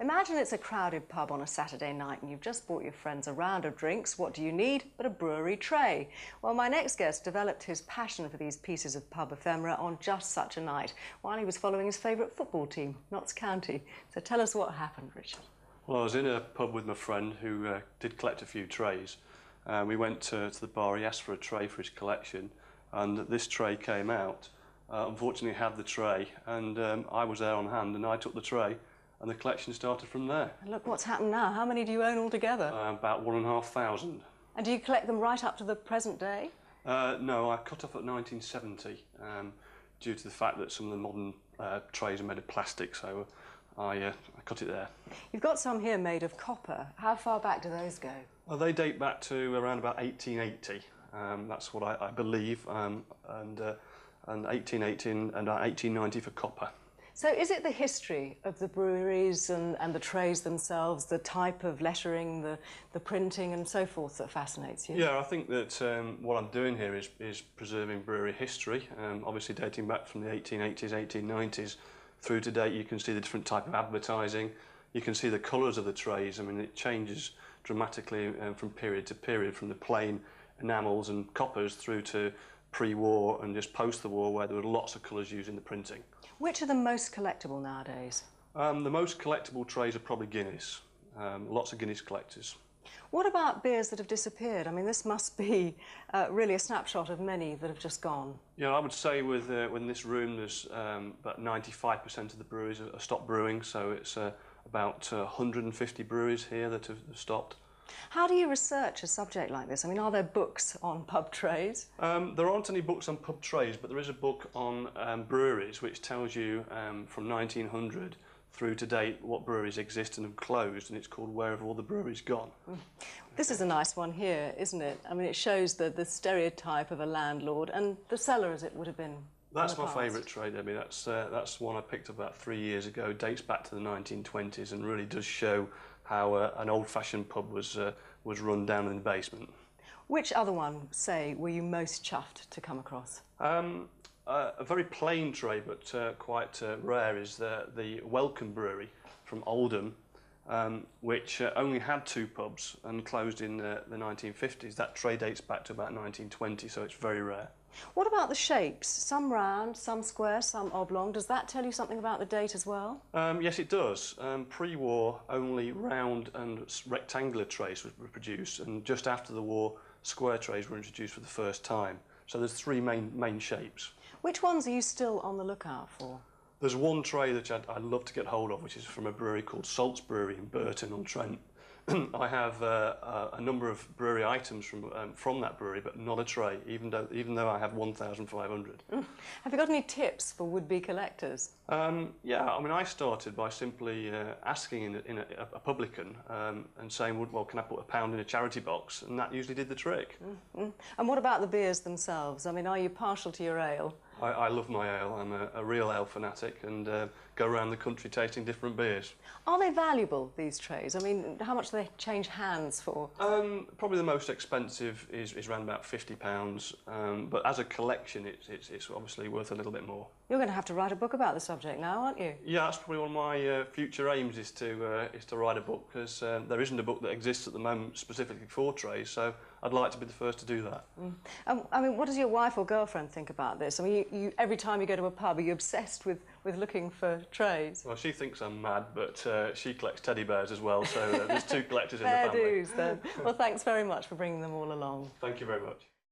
Imagine it's a crowded pub on a Saturday night and you've just bought your friends a round of drinks. What do you need but a brewery tray? Well, my next guest developed his passion for these pieces of pub ephemera on just such a night, while he was following his favourite football team, Notts County. So tell us what happened, Richard. Well, I was in a pub with my friend who did collect a few trays. We went to the bar, he asked for a tray for his collection, and this tray came out. Unfortunately, had the tray, and I was there on hand, and I took the tray, and the collection started from there. And look what's happened now. How many do you own altogether? About 1,500. And do you collect them right up to the present day? No, I cut off at 1970 due to the fact that some of the modern trays are made of plastic, so I cut it there. You've got some here made of copper. How far back do those go? Well, they date back to around about 1880. That's what I believe, and 1880 and 1890 for copper. So is it the history of the breweries and the trays themselves, the type of lettering, the printing and so forth that fascinates you? Yeah, I think that what I'm doing here is preserving brewery history, obviously dating back from the 1880s, 1890s through to date. You can see the different type of advertising, you can see the colours of the trays. I mean, it changes dramatically from period to period, from the plain enamels and coppers through to pre-war and just post the war, where there were lots of colours used in the printing. Which are the most collectible nowadays? The most collectible trays are probably Guinness. Lots of Guinness collectors. What about beers that have disappeared? I mean, this must be really a snapshot of many that have just gone. Yeah, I would say within this room there's about 95% of the breweries are stopped brewing, so it's about 150 breweries here that have stopped. How do you research a subject like this? I mean, are there books on pub trays? There aren't any books on pub trays, but there is a book on breweries which tells you from 1900 through to date what breweries exist and have closed, and it's called Where Have All the Breweries Gone? This is a nice one here, isn't it? I mean, it shows the stereotype of a landlord and the cellar as it would have been. That's my favourite tray, Debbie. That's one I picked up about 3 years ago, dates back to the 1920s, and really does show how an old-fashioned pub was run down in the basement. Which other one, say, were you most chuffed to come across? A very plain tray, but quite rare, is the Welcome Brewery from Oldham, which only had 2 pubs and closed in the 1950s. That tray dates back to about 1920, so it's very rare. What about the shapes? Some round, some square, some oblong. Does that tell you something about the date as well? Yes, it does. Pre-war, only round and rectangular trays were produced, and just after the war, square trays were introduced for the first time. So there's 3 main shapes. Which ones are you still on the lookout for? There's one tray that I'd love to get hold of, which is from a brewery called Salts Brewery in Burton-on-Trent. I have a number of brewery items from that brewery, but not a tray, even though I have 1,500. Have you got any tips for would-be collectors? Yeah, I mean, I started by simply asking in a publican and saying, well, can I put £1 in a charity box? And that usually did the trick. And what about the beers themselves? I mean, are you partial to your ale? I love my ale. I'm a real ale fanatic, and go around the country tasting different beers. Are they valuable, these trays? I mean, how much do they change hands for? Probably the most expensive is around about £50, but as a collection, it's obviously worth a little bit more. You're going to have to write a book about the subject now, aren't you? Yeah, that's probably one of my future aims, is to write a book, because there isn't a book that exists at the moment specifically for trays, so I'd like to be the first to do that. I mean, what does your wife or girlfriend think about this? I mean, every time you go to a pub, are you obsessed with looking for trays? Well, she thinks I'm mad, but she collects teddy bears as well, so there's 2 collectors in the family. Fair dues, then. Well, thanks very much for bringing them all along. Thank you very much.